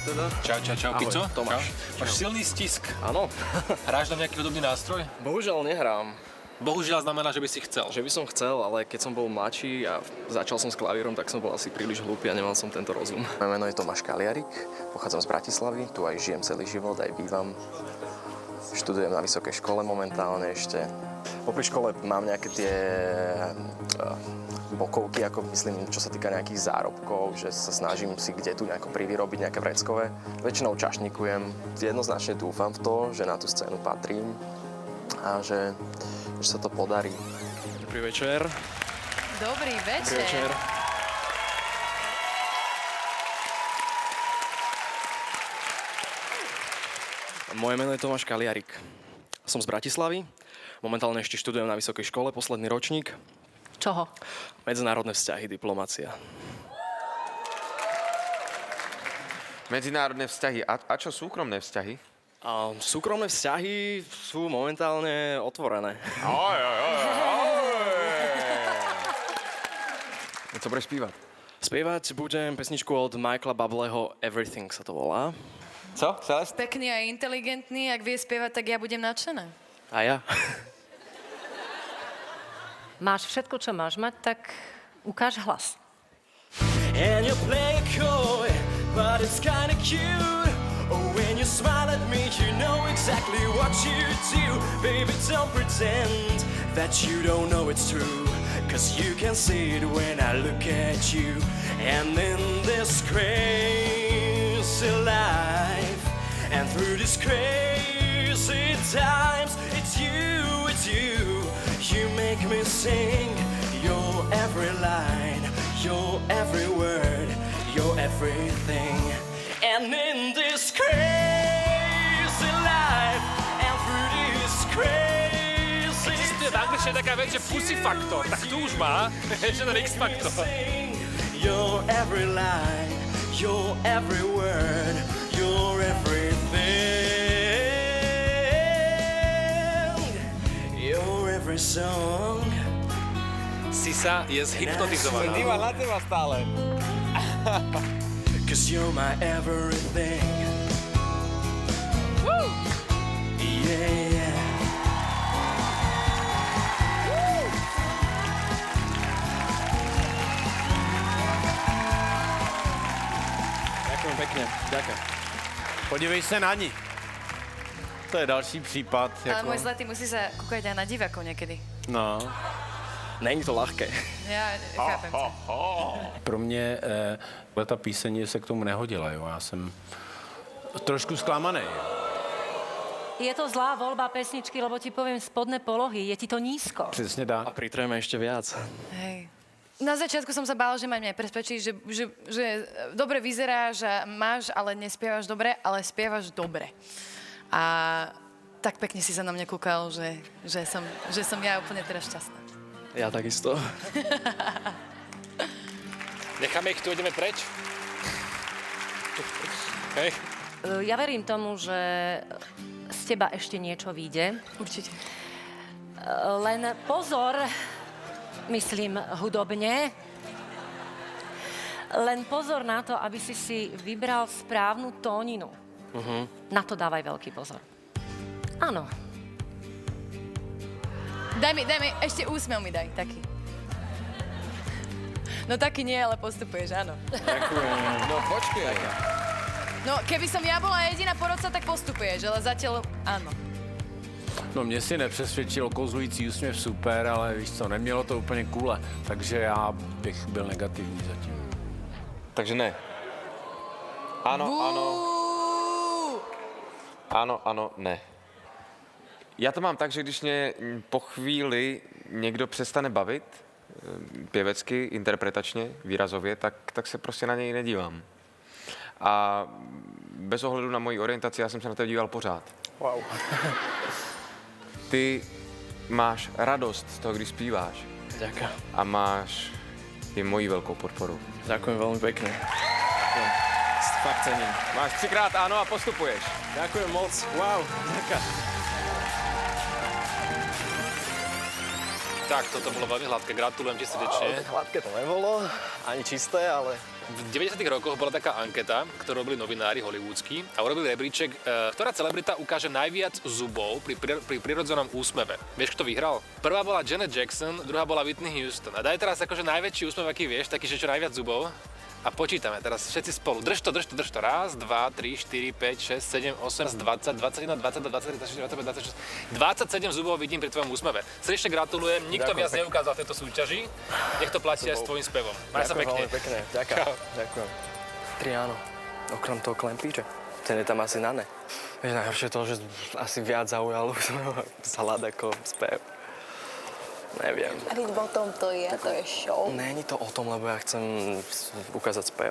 teda. Čau, Ahoj, Pico. Tomáš. Čau. Máš silný stisk. Áno. Hráš na nejaký hudobný nástroj? Bohužiaľ nehrám. Bohužiaľ znamená, že by si chcel. Že by som chcel, ale keď som bol mladší a začal som s klavírom, tak som bol asi príliš hlúpy a nemal som tento rozum. Moje meno je Tomáš Kaliarik, pochádzam z Bratislavy, tu aj žijem celý život, aj bývam. Študujem na vysokej škole momentálne ešte. Popri škole mám nejaké tie bokovky, ako myslím, čo sa týka nejakých zárobkov, že sa snažím si kde tu nejako privyrobiť nejaké vreckové. Väčšinou čašníkujem. Jednoznačne dúfam v to, že na tú scénu patrím a že sa to podarí. Dobrý večer. Dobrý večer. Dobrý večer. Moje meno je Tomáš Kaliarik. Som z Bratislavy. Momentálne ešte študujem na vysokej škole, posledný ročník. Čoho? Medzinárodné vzťahy, diplomácia. Medzinárodné vzťahy. A čo súkromné vzťahy? Súkromné vzťahy sú momentálne otvorené. Co budeš spívať? Spievať budem pesničku od Michaela Bubleho Everything sa to volá. Co? Celest? Pekný a inteligentný, ak vie spievať, tak ja budem nadšená. A ja? Máš všetko, čo máš mať, tak ukáž hlas. And you play it coy, but it's kinda cute. Oh, when you smile at me, you know exactly what you do. Baby, don't pretend that you don't know it's true. Cause you can see it when I look at you. And in this crazy life, and through these crazy times, it's you. You make me sing your every line, your every word, your everything. And in this crazy life, and through this crazy Existuje v angličtine taká vec, že pussy faktor, tak tu už má, že ten X faktor. your every line, your every word, your everything, your every song. Sisa je zhypnotizovaná. Díva na teba stále. Cause you're my everything. Woo! Yeah. Ďakujem pekne. Ďakujem. Podívej se na ní. To je další případ. Ale môj zlatý, musí sa kúkať aj na divákov niekedy. No. Není to ľahké. Ja chápem ťa. Pro mě ta píseň se k tomu nehodila, jo. Já jsem trošku zklamaný. Je to zlá voľba pesničky, lebo ti poviem spodné polohy. Je ti to nízko. Přesně A tak. pritrujeme ešte viac. Hej. Na začiatku som sa bála, že ma nepresvedčíš, že dobre vyzeráš a máš, ale nespievaš dobre, ale spievaš dobre. A tak pekne si sa na mňa kúkal, že som ja úplne teraz šťastná. Ja takisto. Necháme ich tu, ideme preč? Hej. Ja verím tomu, že z teba ešte niečo vyjde. Určite. Len pozor, myslím hudobne, len pozor na to, aby si vybral správnu tóninu. Na to dávaj veľký pozor. Áno. Daj mi, ešte úsmev mi daj, taký. No taký nie, ale postupuješ, áno. No počkej. No keby som ja bola jediná porodca, tak postupuješ, ale zatiaľ áno. No mě si nepřesvědčil kozující úsměv super, ale víš co, nemělo to úplně kule, takže já bych byl negativní zatím. Takže ne. Ano, ano, ne. Já to mám tak, že když mě po chvíli někdo přestane bavit, pěvecky, interpretačně, výrazově, tak se prostě na něj nedívám. A bez ohledu na moji orientaci, já jsem se na to díval pořád. Wow. Ty máš radost z toho, když zpíváš. Ďakujem. A máš i moji veľkou podporu. Ďakujem veľmi pekne. Ďakujem. Fakt cením. Máš 3-krát áno a postupuješ. Ďakujem moc. Wow. Ďakujem. Tak, toto bolo veľmi hladké. Gratulujem ti srdečne. Hladké to nebolo, ani čisté, ale V 90. rokoch bola taká anketa, ktorú robili novinári hollywoodskí a urobili rebríček, ktorá celebrita ukáže najviac zubov pri prirodzenom úsmeve. Vieš, kto vyhral? Prvá bola Janet Jackson, druhá bola Whitney Houston. A daj teraz akože najväčší úsmev, aký vieš, taký, že čo najviac zubov. A počítame teraz všetci spolu. Drž to. Raz, 2, 3, 4, 5, 6, 7, 8, 20, 21, 22, 23, 24, 25, 26. 27 zubov vidím pri tvojom úsmeve. Srdečne gratulujem, nikto viac neukázal v tejto súťaži. Nech to platí aj s tvojím spevom. Maj sa pekne. Pekne, ďakujem. 3 áno, okrem toho klempíča. Ten je tam asi na ne. Vieš, najhoršie to, že asi viac zaujal salát ako spev. Neviem. Rytm o tom to je, to je show. Není to o tom, lebo ja chcem ukázať spev.